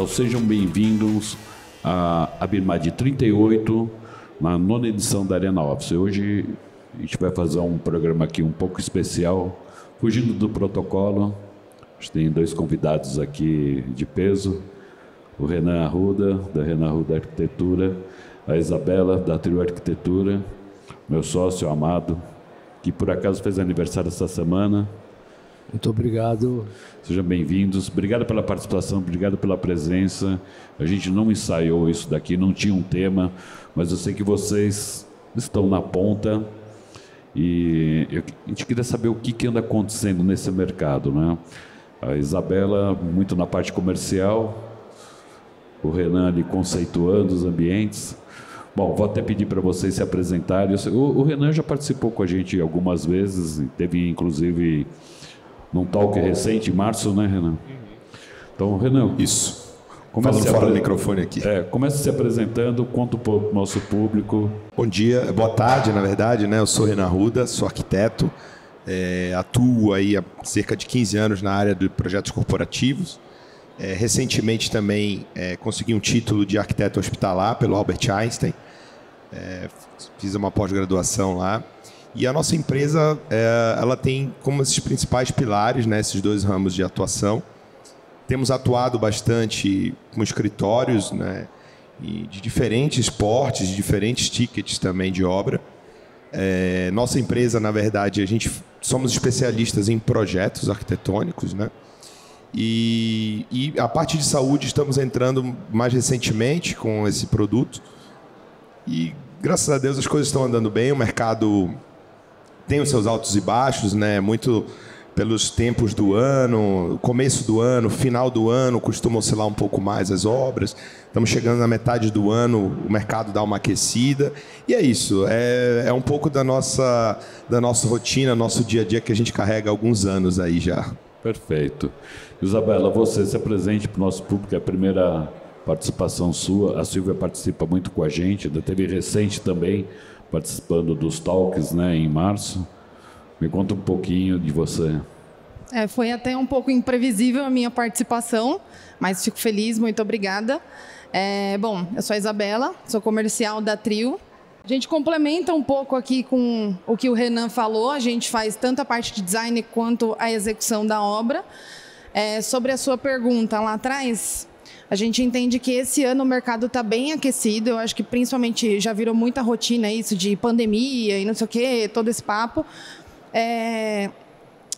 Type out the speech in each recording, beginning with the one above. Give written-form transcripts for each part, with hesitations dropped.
pessoal, sejam bem-vindos à ABIRMAD 38, na 9ª edição da Arena Office. Hoje a gente vai fazer um programa aqui um pouco especial, fugindo do protocolo. A gente tem dois convidados aqui de peso, o Renan Arruda, da Renan Arruda Arquitetura, a Isabela, da Trio Arquitetura, meu sócio amado, que por acaso fez aniversário essa semana. Muito obrigado. Sejam bem-vindos. Obrigado pela participação, obrigado pela presença. A gente não ensaiou isso daqui, não tinha um tema, mas eu sei que vocês estão na ponta e a gente queria saber o que anda acontecendo nesse mercado, né? A Isabela, muito na parte comercial, o Renan ali conceituando os ambientes. Bom, vou até pedir para vocês se apresentarem. O Renan já participou com a gente algumas vezes, teve inclusive num talk recente, em março, né, Renan? Então, Renan... Isso. Falando fora do microfone aqui. Comece se apresentando, conta para o nosso público. Bom dia, boa tarde, na verdade, né? Eu sou Renan Arruda, sou arquiteto, atuo aí há cerca de 15 anos na área de projetos corporativos. Recentemente também consegui um título de arquiteto hospitalar pelo Albert Einstein. Fiz uma pós-graduação lá. E a nossa empresa ela tem como esses principais pilares, né, esses dois ramos de atuação. Temos atuado bastante com escritórios, né, e de diferentes portes, de diferentes tickets também de obra. Nossa empresa, na verdade, somos especialistas em projetos arquitetônicos, né? E a parte de saúde estamos entrando mais recentemente com esse produto. E, graças a Deus, as coisas estão andando bem. O mercado tem os seus altos e baixos, né? Muito pelos tempos do ano, começo do ano, final do ano, costuma oscilar um pouco mais as obras. Estamos chegando na metade do ano, o mercado dá uma aquecida. E é isso, é um pouco da nossa rotina, nosso dia a dia que a gente carrega há alguns anos aí já. Perfeito. Isabela, você se apresente para o nosso público, é a primeira participação sua. A Silvia participa muito com a gente, ainda teve recente também, participando dos talks, né, em março. Me conta um pouquinho de você. Foi até um pouco imprevisível a minha participação, mas fico feliz, muito obrigada. Bom, eu sou a Isabela, sou comercial da Trio. A gente complementa um pouco aqui com o que o Renan falou, a gente faz tanto a parte de design quanto a execução da obra. Sobre a sua pergunta lá atrás, a gente entende que esse ano o mercado está bem aquecido, eu acho que principalmente já virou muita rotina isso de pandemia e não sei o quê, todo esse papo.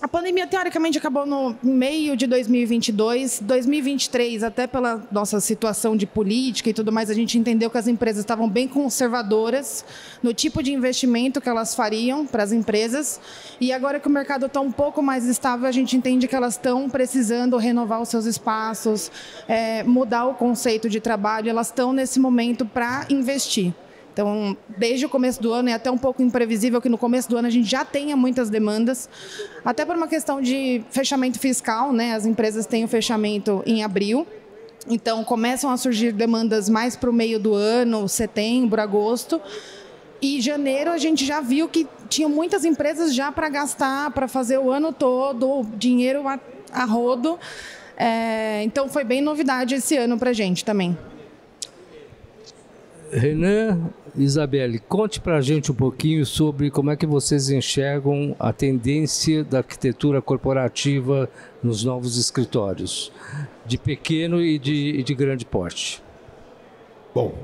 A pandemia, teoricamente, acabou no meio de 2022. 2023, até pela nossa situação de política e tudo mais, a gente entendeu que as empresas estavam bem conservadoras no tipo de investimento que elas fariam para as empresas. E agora que o mercado está um pouco mais estável, a gente entende que elas estão precisando renovar os seus espaços, mudar o conceito de trabalho. Elas estão nesse momento para investir. Então, desde o começo do ano, é até um pouco imprevisível que no começo do ano a gente já tenha muitas demandas, até por uma questão de fechamento fiscal, né? As empresas têm o fechamento em abril, então começam a surgir demandas mais para o meio do ano, setembro, agosto. E janeiro a gente já viu que tinha muitas empresas já para gastar, para fazer o ano todo, dinheiro a rodo. Então, foi bem novidade esse ano para a gente também. Renan, Isabelle, conte para a gente um pouquinho sobre como é que vocês enxergam a tendência da arquitetura corporativa nos novos escritórios, de pequeno e de grande porte. Bom,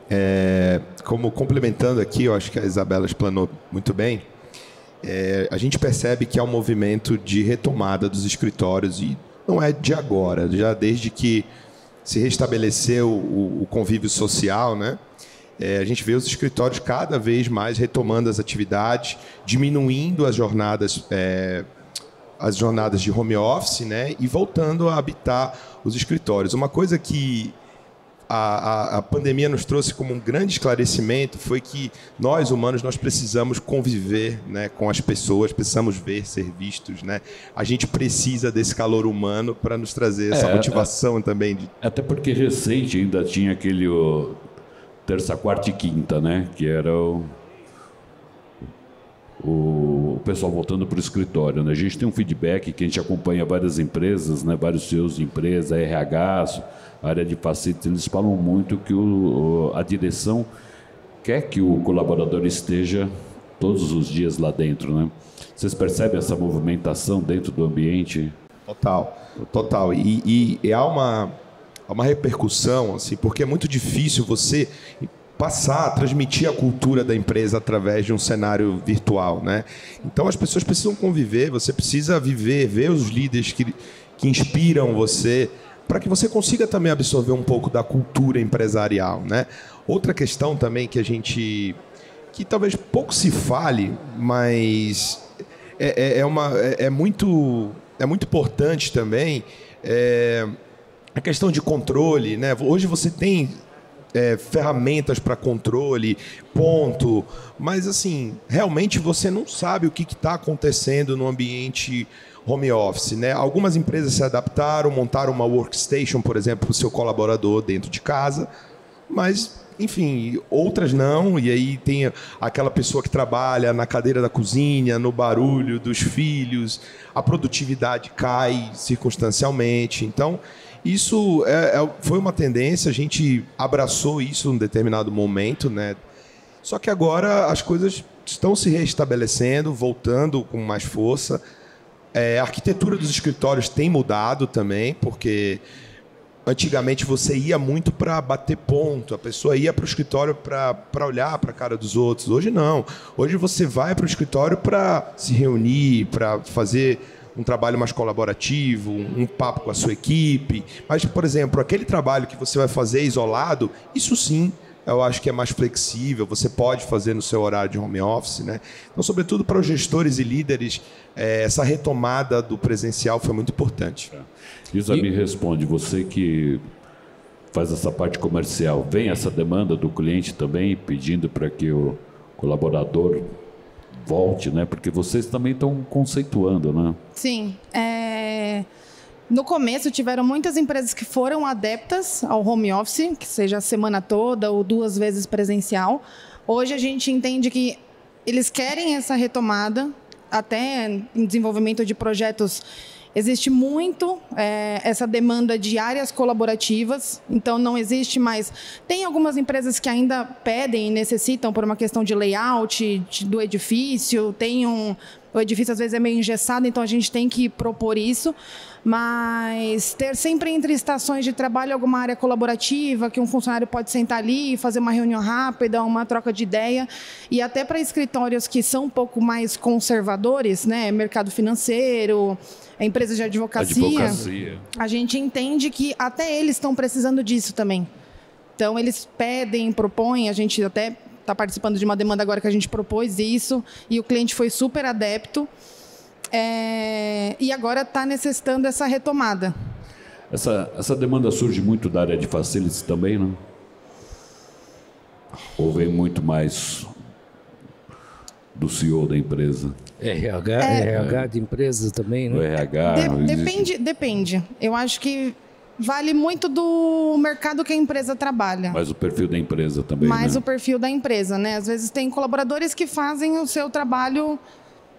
como complementando aqui, eu acho que a Isabela explanou muito bem, a gente percebe que há um movimento de retomada dos escritórios e não é de agora, já desde que se restabeleceu o convívio social, né? A gente vê os escritórios cada vez mais retomando as atividades, diminuindo as jornadas de home office, né, e voltando a habitar os escritórios. Uma coisa que a pandemia nos trouxe como um grande esclarecimento foi que nós, humanos, nós precisamos conviver, né, com as pessoas, precisamos ver, ser vistos. Né? A gente precisa desse calor humano para nos trazer essa motivação também. Até porque recente ainda tinha aquele... terça, quarta e quinta, né? Que era o pessoal voltando para o escritório, né? A gente tem um feedback que a gente acompanha várias empresas, né? Vários CEOs de empresa, RH, área de facilities, eles falam muito que a direção quer que o colaborador esteja todos os dias lá dentro, né? Vocês percebem essa movimentação dentro do ambiente? Total. E há uma repercussão, assim, porque é muito difícil você transmitir a cultura da empresa através de um cenário virtual, né? Então as pessoas precisam conviver, você precisa ver os líderes que inspiram você, para que você consiga também absorver um pouco da cultura empresarial, né? Outra questão também que talvez pouco se fale, mas é muito importante também, a questão de controle, né? Hoje você tem ferramentas para controle, mas assim, realmente você não sabe o que está acontecendo no ambiente home office, né? Algumas empresas se adaptaram, montaram uma workstation, por exemplo, para o seu colaborador dentro de casa, mas, enfim, outras não, e aí tem aquela pessoa que trabalha na cadeira da cozinha, no barulho dos filhos, a produtividade cai circunstancialmente. Então, isso foi uma tendência, a gente abraçou isso em determinado momento, né? Só que agora as coisas estão se reestabelecendo, voltando com mais força. A arquitetura dos escritórios tem mudado também, porque antigamente você ia muito para bater ponto, a pessoa ia para o escritório para olhar para a cara dos outros. Hoje não. Hoje você vai para o escritório para se reunir, para fazer um trabalho mais colaborativo, um papo com a sua equipe. Mas, por exemplo, aquele trabalho que você vai fazer isolado, isso sim, eu acho que é mais flexível, você pode fazer no seu horário de home office, né? Então, sobretudo para os gestores e líderes, essa retomada do presencial foi muito importante. Isa, me responde, você que faz essa parte comercial, vem essa demanda do cliente também pedindo para que o colaborador volte, né? Porque vocês também estão conceituando, né? Sim. No começo, tiveram muitas empresas que foram adeptas ao home office, que seja a semana toda ou 2 vezes presencial. Hoje, a gente entende que eles querem essa retomada, até em desenvolvimento de projetos. Existe muito essa demanda de áreas colaborativas, então não existe mais. Tem algumas empresas que ainda pedem e necessitam por uma questão de layout do edifício, o edifício às vezes é meio engessado, então a gente tem que propor isso, mas ter sempre entre estações de trabalho alguma área colaborativa, que um funcionário pode sentar ali e fazer uma reunião rápida, uma troca de ideia, e até para escritórios que são um pouco mais conservadores, né, mercado financeiro, empresas de advocacia, a gente entende que até eles estão precisando disso também. Então, eles pedem, propõem, a gente até está participando de uma demanda agora que a gente propôs isso, e o cliente foi super adepto, e agora está necessitando essa retomada. Essa demanda surge muito da área de facilities também, não? Ou vem muito mais do CEO da empresa? RH de empresa também, né? O RH... Depende. Eu acho que vale muito do mercado que a empresa trabalha. Mas o perfil da empresa também, Mais né? o perfil da empresa, né? Às vezes tem colaboradores que fazem o seu trabalho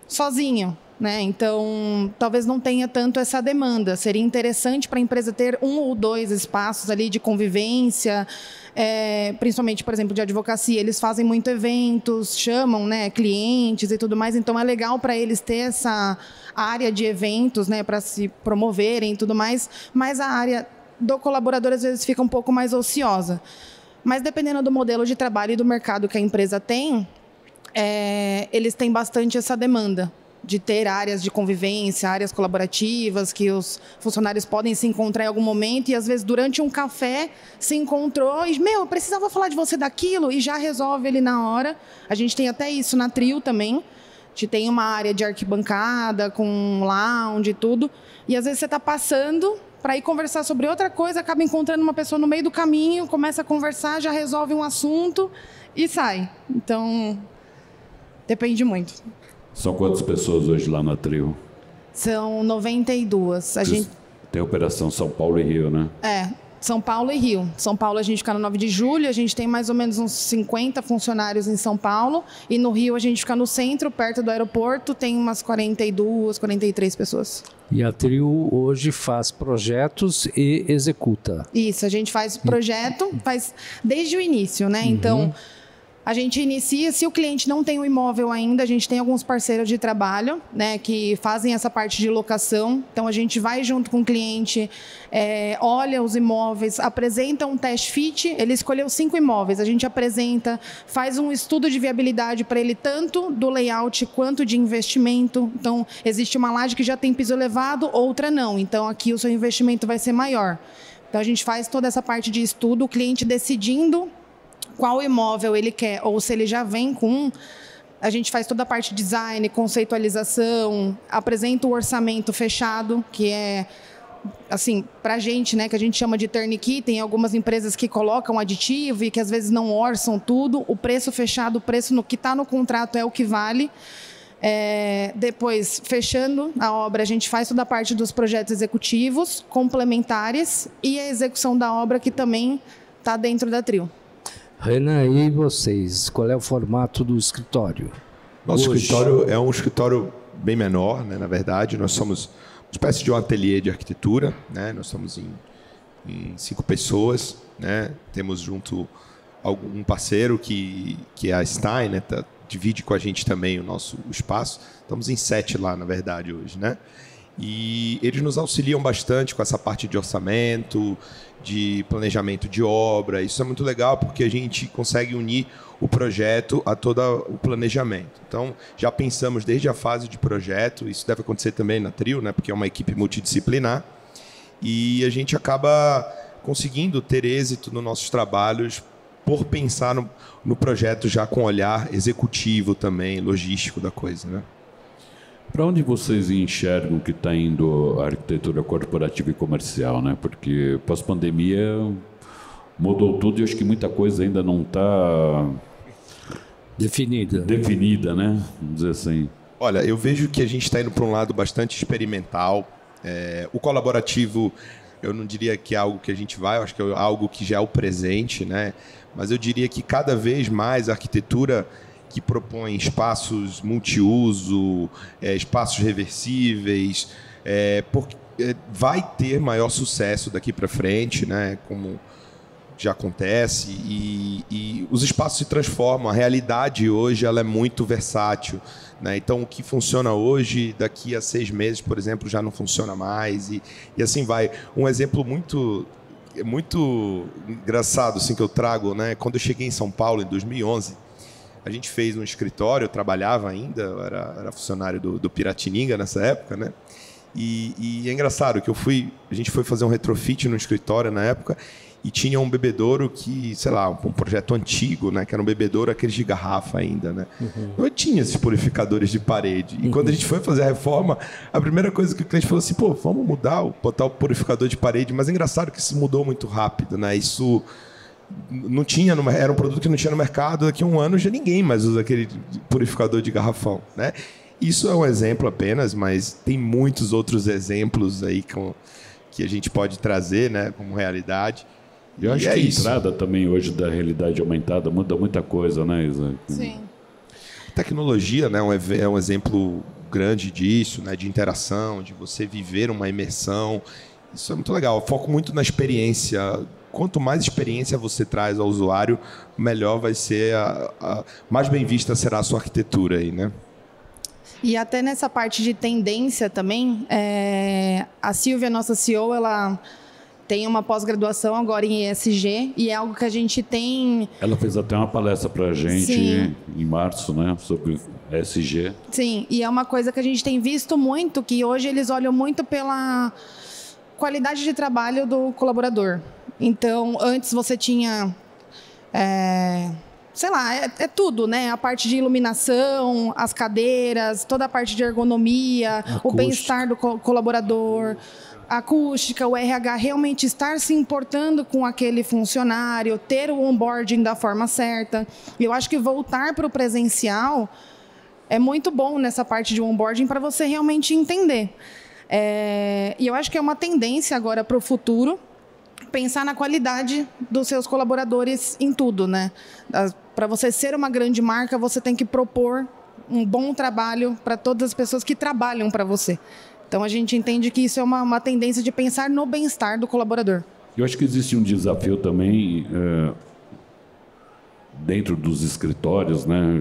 sozinho, né? Então, talvez não tenha tanto essa demanda. Seria interessante para a empresa ter 1 ou 2 espaços ali de convivência, principalmente, por exemplo, de advocacia. Eles fazem muito eventos, chamam, né, clientes e tudo mais. Então, é legal para eles ter essa área de eventos, né, para se promoverem e tudo mais. Mas a área do colaborador, às vezes, fica um pouco mais ociosa. Mas, dependendo do modelo de trabalho e do mercado que a empresa tem, eles têm bastante essa demanda de ter áreas de convivência, áreas colaborativas, que os funcionários podem se encontrar em algum momento e, às vezes, durante um café, se encontrou e, eu precisava falar de você daquilo, e já resolve ele na hora. A gente tem até isso na Trio também. A gente tem uma área de arquibancada, com lounge e tudo, e, às vezes, você está passando para ir conversar sobre outra coisa, acaba encontrando uma pessoa no meio do caminho, começa a conversar, já resolve um assunto e sai. Então, depende muito. São quantas pessoas hoje lá na Trio? São 92. A gente tem operação São Paulo e Rio, né? São Paulo e Rio. São Paulo a gente fica no 9 de julho, a gente tem mais ou menos uns 50 funcionários em São Paulo, e no Rio a gente fica no centro, perto do aeroporto, tem umas 42, 43 pessoas. E a Trio hoje faz projetos e executa. Isso, a gente faz projeto, faz desde o início, né? Então, a gente inicia, se o cliente não tem o imóvel ainda, a gente tem alguns parceiros de trabalho, né, que fazem essa parte de locação. Então, a gente vai junto com o cliente, olha os imóveis, apresenta um test fit, ele escolheu 5 imóveis, a gente apresenta, faz um estudo de viabilidade para ele, tanto do layout quanto de investimento. Então, existe uma laje que já tem piso elevado, outra não. Então, aqui o seu investimento vai ser maior. Então, a gente faz toda essa parte de estudo, o cliente decidindo qual imóvel ele quer, ou se ele já vem com a gente faz toda a parte de design, conceitualização, apresenta o orçamento fechado, que é, assim, para a gente, né, que a gente chama de turnkey. Tem algumas empresas que colocam aditivo e que às vezes não orçam tudo. O preço fechado, o preço no que está no contrato é o que vale. Depois, fechando a obra, a gente faz toda a parte dos projetos executivos, complementares e a execução da obra, que também está dentro da Trio. Renan, e vocês? Qual é o formato do escritório? Nosso escritório é um escritório bem menor, né? Na verdade, nós somos uma espécie de um ateliê de arquitetura, né? Nós estamos em 5 pessoas, né? Temos junto um parceiro que é a Stein, né? Divide com a gente também o nosso espaço. Estamos em 7 lá, na verdade, hoje, né? E eles nos auxiliam bastante com essa parte de orçamento, de planejamento de obra. Isso é muito legal porque a gente consegue unir o projeto a todo o planejamento. Então, já pensamos desde a fase de projeto, isso deve acontecer também na Trio, né, porque é uma equipe multidisciplinar, e a gente acaba conseguindo ter êxito nos nossos trabalhos por pensar no projeto já com olhar executivo também, logístico da coisa, né? Para onde vocês enxergam que está indo a arquitetura corporativa e comercial, né? Porque pós-pandemia mudou tudo e acho que muita coisa ainda não está definida, né? Vamos dizer assim. Olha, eu vejo que a gente está indo para um lado bastante experimental. O colaborativo, eu não diria que é algo que a gente vai, eu acho que é algo que já é o presente, né? Mas eu diria que cada vez mais a arquitetura que propõe espaços multiuso, espaços reversíveis, vai ter maior sucesso daqui para frente, né? Como já acontece, e os espaços se transformam. A realidade hoje ela é muito versátil, né? Então, o que funciona hoje, daqui a 6 meses, por exemplo, já não funciona mais, e assim vai. Um exemplo muito engraçado assim, que eu trago, né? Quando eu cheguei em São Paulo, em 2011, a gente fez um escritório, eu trabalhava ainda, eu era funcionário do Piratininga nessa época, né? E é engraçado que a gente foi fazer um retrofit no escritório na época e tinha um bebedouro que, sei lá, um projeto antigo, né? Que era um bebedouro aqueles de garrafa ainda, né? Não tinha esses purificadores de parede. E quando a gente foi fazer a reforma, a primeira coisa que o cliente falou assim, pô, vamos botar o purificador de parede. Mas é engraçado que isso mudou muito rápido, né? Isso não tinha, era um produto que não tinha no mercado. Daqui a um ano já ninguém mais usa aquele purificador de garrafão, né? Isso é um exemplo apenas, mas tem muitos outros exemplos aí que a gente pode trazer, né, como realidade. Eu acho que a entrada também hoje da realidade aumentada muda muita coisa, né, Isa? Sim. Tecnologia, né, é um exemplo grande disso, né, de interação, de você viver uma imersão. Isso é muito legal. Eu foco muito na experiência. Quanto mais experiência você traz ao usuário, melhor vai ser, mais bem vista será a sua arquitetura aí, né? E até nessa parte de tendência também, a Silvia, nossa CEO, ela tem uma pós-graduação agora em ESG, e é algo que a gente tem... Ela fez até uma palestra para a gente Sim. em março, né, sobre ESG. Sim, e é uma coisa que a gente tem visto muito, que hoje eles olham muito pela qualidade de trabalho do colaborador. Então, antes você tinha... sei lá, é tudo, né? A parte de iluminação, as cadeiras, toda a parte de ergonomia, o bem-estar do colaborador, a acústica, o RH realmente estar se importando com aquele funcionário, ter o onboarding da forma certa. Eu acho que voltar para o presencial é muito bom nessa parte de onboarding para você realmente entender. E eu acho que é uma tendência agora para o futuro, pensar na qualidade dos seus colaboradores em tudo, né? Para você ser uma grande marca, você tem que propor um bom trabalho para todas as pessoas que trabalham para você. Então, a gente entende que isso é uma tendência de pensar no bem-estar do colaborador. Eu acho que existe um desafio também dentro dos escritórios, né?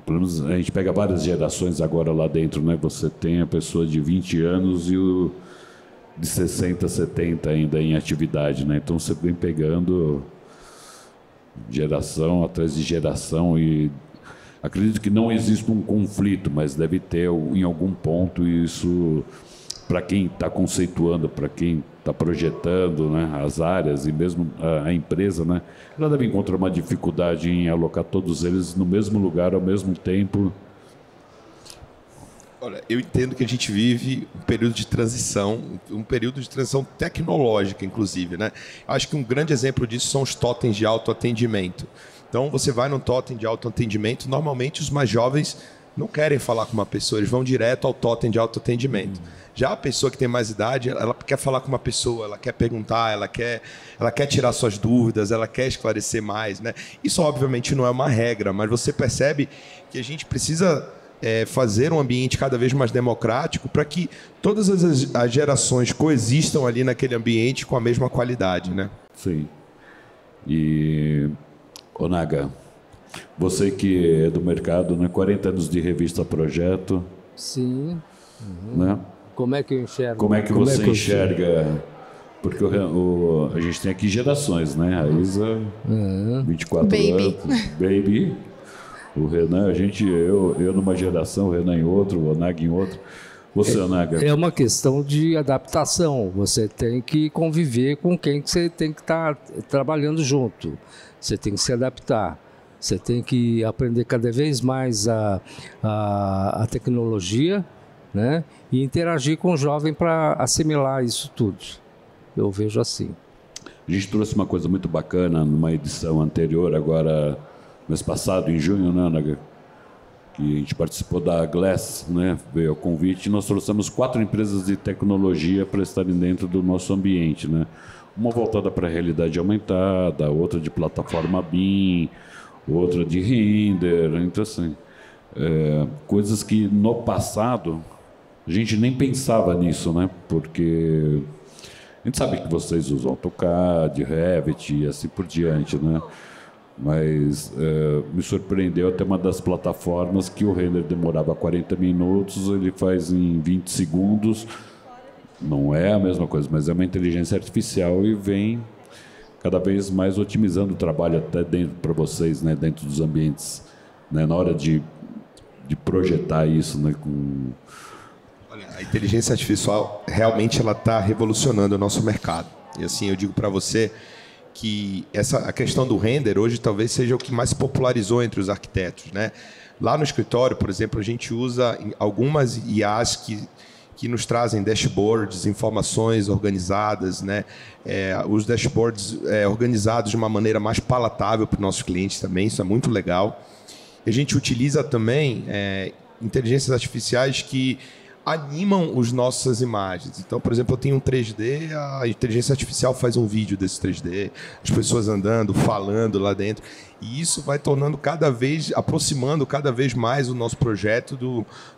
Pelo menos a gente pega várias gerações agora lá dentro, né? Você tem a pessoa de 20 anos e o de 60, 70 ainda em atividade, né? Então você vem pegando geração atrás de geração e acredito que não existe um conflito, mas deve ter em algum ponto isso para quem está conceituando, para quem está projetando, né, as áreas e mesmo a empresa, né? Ela deve encontrar uma dificuldade em alocar todos eles no mesmo lugar ao mesmo tempo. Olha, eu entendo que a gente vive um período de transição tecnológica, inclusive, né? Acho que um grande exemplo disso são os totens de autoatendimento. Então, você vai num totem de autoatendimento, normalmente os mais jovens não querem falar com uma pessoa, eles vão direto ao totem de autoatendimento. Já a pessoa que tem mais idade, ela quer falar com uma pessoa, ela quer perguntar, ela quer tirar suas dúvidas, ela quer esclarecer mais, né? Isso, obviamente, não é uma regra, mas você percebe que a gente precisa fazer um ambiente cada vez mais democrático para que todas as gerações coexistam ali naquele ambiente com a mesma qualidade, né? Sim. E, Onaga, você que é do mercado, né? 40 anos de revista Projeto. Sim. Né? Como é que eu enxergo? Como é que você enxerga? Porque a gente tem aqui gerações, né? A Isa, 24 Baby. anos, Baby. O Renan, eu numa geração, o Renan em outro, o Onaga em outro. Você, Onaga? É uma questão de adaptação. Você tem que conviver com quem que você tem que estar trabalhando junto. Você tem que se adaptar. Você tem que aprender cada vez mais a tecnologia, né? E interagir com o jovem para assimilar isso tudo. Eu vejo assim. A gente trouxe uma coisa muito bacana numa edição anterior, agora, mês passado, em junho, né, Onaga? Que a gente participou da Glass, né? Veio ao convite e nós trouxemos 4 empresas de tecnologia para estarem dentro do nosso ambiente, né? Uma voltada para a realidade aumentada, outra de plataforma BIM, outra de render, então assim, coisas que no passado a gente nem pensava nisso, né? Porque a gente sabe que vocês usam AutoCAD, Revit e assim por diante, né? Mas me surpreendeu até uma das plataformas que o render demorava 40 minutos, ele faz em 20 segundos. Não é a mesma coisa, mas é uma inteligência artificial e vem cada vez mais otimizando o trabalho até dentro para vocês, né, dentro dos ambientes, né, na hora de projetar isso, né, com... Olha, a inteligência artificial realmente ela está revolucionando o nosso mercado. E assim, eu digo para você que a questão do render hoje talvez seja o que mais popularizou entre os arquitetos, né? Lá no escritório, por exemplo, a gente usa algumas IAs que nos trazem dashboards, informações organizadas, né? Os dashboards organizados de uma maneira mais palatável para os nossos clientes também, isso é muito legal. E a gente utiliza também inteligências artificiais que animam as nossas imagens. Então, por exemplo, eu tenho um 3D, a inteligência artificial faz um vídeo desse 3D, as pessoas andando, falando lá dentro, e isso vai tornando aproximando cada vez mais o nosso projeto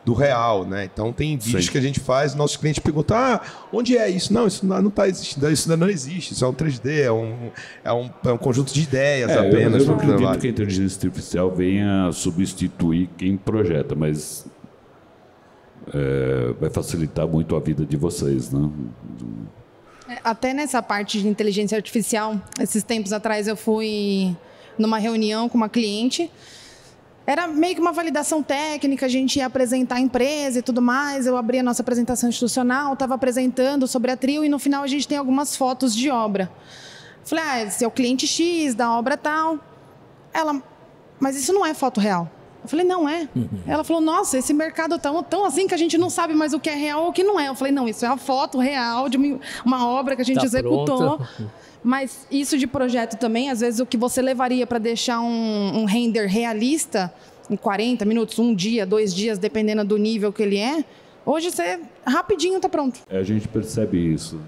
do real, né? Então, tem vídeos que a gente faz, nossos clientes perguntam, onde é isso? Não, isso não está existindo, isso ainda não existe, isso é um 3D, é um conjunto de ideias apenas. Eu não acredito que a inteligência artificial venha substituir quem projeta, mas vai facilitar muito a vida de vocês, né? Até nessa parte de inteligência artificial, esses tempos atrás eu fui numa reunião com uma cliente, era meio que uma validação técnica, a gente ia apresentar a empresa e tudo mais, eu abri a nossa apresentação institucional, estava apresentando sobre a Trio e no final a gente tem algumas fotos de obra. Falei, esse é o cliente X da obra tal. Ela, mas isso não é foto real. Eu falei, não é. Ela falou, nossa, esse mercado tão assim que a gente não sabe mais o que é real ou o que não é. Eu falei, não, isso é a foto real de uma obra que a gente executou. Pronta. Mas isso de projeto também, às vezes o que você levaria para deixar um render realista em 40 minutos, um dia, 2 dias, dependendo do nível que ele é, Hoje você rapidinho está pronto. A gente percebe isso.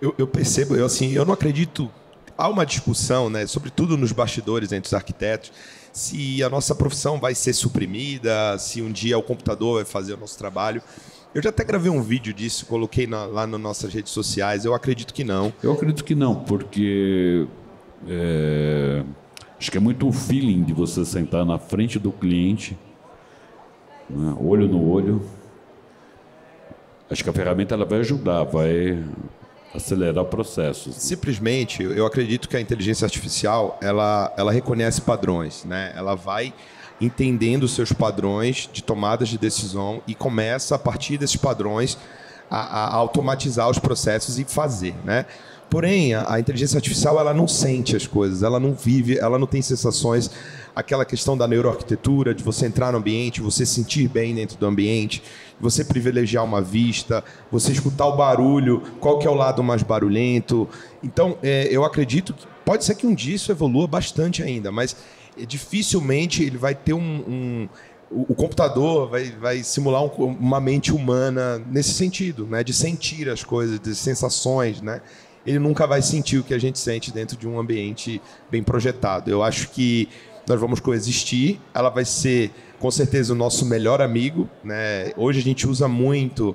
Eu percebo, eu não acredito. Há uma discussão, né, sobretudo nos bastidores entre os arquitetos, se a nossa profissão vai ser suprimida, se um dia o computador vai fazer o nosso trabalho. Eu já até gravei um vídeo disso, coloquei lá nas nossas redes sociais. Eu acredito que não. Eu acredito que não, porque acho que é muito o feeling de você sentar na frente do cliente, né, olho no olho. Acho que a ferramenta ela vai ajudar, vai acelerar processos. Simplesmente, eu acredito que a inteligência artificial ela reconhece padrões, né? Ela vai entendendo os seus padrões de tomadas de decisão e começa, a partir desses padrões, a automatizar os processos e fazer, né? Porém, a inteligência artificial ela não sente as coisas, ela não vive, ela não tem sensações. Aquela questão da neuroarquitetura, de você entrar no ambiente, você sentir bem dentro do ambiente, você privilegiar uma vista, você escutar o barulho, qual que é o lado mais barulhento. Então, eu acredito que pode ser que um dia isso evolua bastante ainda, mas dificilmente ele vai ter o computador vai simular uma mente humana nesse sentido, né? De sentir as coisas, de sensações, né? Ele nunca vai sentir o que a gente sente dentro de um ambiente bem projetado. Eu acho que nós vamos coexistir, ela vai ser, com certeza, o nosso melhor amigo, né? Hoje a gente usa muito,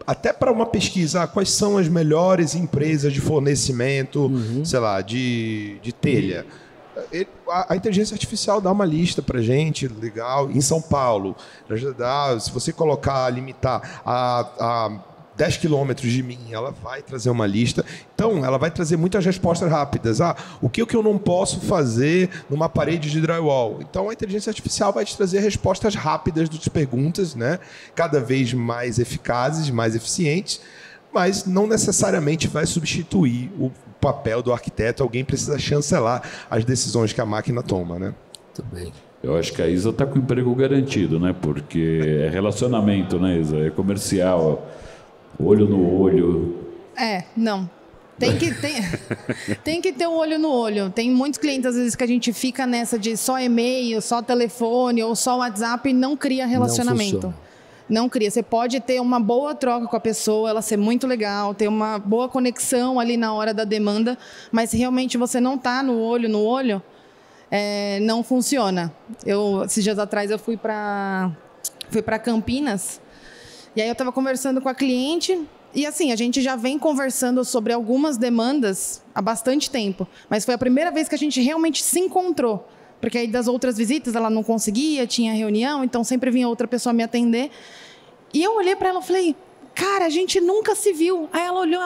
até para uma pesquisa, quais são as melhores empresas de fornecimento, sei lá, de telha. A inteligência artificial dá uma lista para gente, legal, em São Paulo. Se você colocar, limitar a 10 quilômetros de mim, ela vai trazer uma lista. Então, ela vai trazer muitas respostas rápidas. O que eu não posso fazer numa parede de drywall? Então, a inteligência artificial vai te trazer respostas rápidas das perguntas, né? Cada vez mais eficazes, mais eficientes, mas não necessariamente vai substituir o papel do arquiteto. Alguém precisa chancelar as decisões que a máquina toma, né? Muito bem. Eu acho que a Isa está com o emprego garantido, né? Porque é relacionamento, né, Isa? É comercial. Olho no olho. Não. Tem que ter um olho no olho. Tem muitos clientes, às vezes, que a gente fica nessa de só e-mail, só telefone ou só WhatsApp e não cria relacionamento. Não cria. Você pode ter uma boa troca com a pessoa, ela ser muito legal, ter uma boa conexão ali na hora da demanda, mas se realmente você não está no olho, não funciona. Esses dias atrás, eu fui para Campinas. E aí eu estava conversando com a cliente e assim, a gente já vem conversando sobre algumas demandas há bastante tempo, mas foi a primeira vez que a gente realmente se encontrou, porque aí das outras visitas ela não conseguia, tinha reunião, então sempre vinha outra pessoa me atender. E eu olhei para ela e falei, cara, a gente nunca se viu. Aí ela olhou,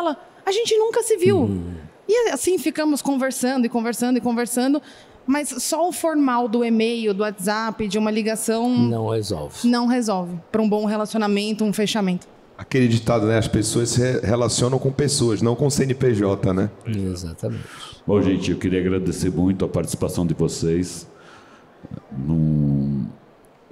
a gente nunca se viu. E assim ficamos conversando e conversando e conversando. Mas só o formal do e-mail, do WhatsApp, de uma ligação... Não resolve. Não resolve. Para um bom relacionamento, um fechamento. Aquele ditado, né? As pessoas se relacionam com pessoas, não com CNPJ, né? Exatamente. Bom, gente, eu queria agradecer muito a participação de vocês.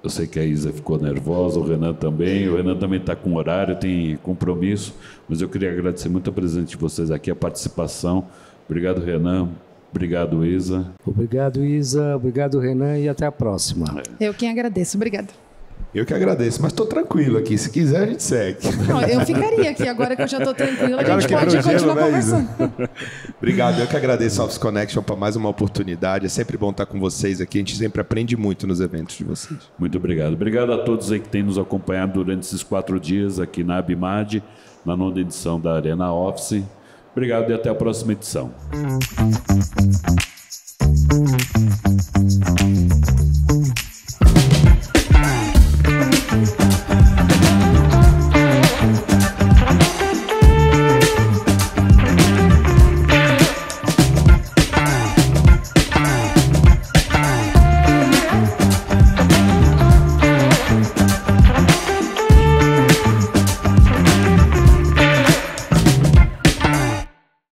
Eu sei que a Isa ficou nervosa, o Renan também. O Renan também está com horário, tem compromisso. Mas eu queria agradecer muito a presença de vocês aqui, a participação. Obrigado, Renan. Obrigado, Isa. Obrigado, Isa. Obrigado, Renan. E até a próxima. Eu quem agradeço. Obrigada. Eu que agradeço, mas estou tranquilo aqui. Se quiser, a gente segue. Não, eu ficaria aqui. Agora que eu já estou tranquila, a gente pode continuar conversando. Obrigado. Eu que agradeço a Office Connection por mais uma oportunidade. É sempre bom estar com vocês aqui. A gente sempre aprende muito nos eventos de vocês. Muito obrigado. Obrigado a todos aí que têm nos acompanhado durante esses 4 dias aqui na Abimad, na 9ª edição da Arena Office. Obrigado e até a próxima edição.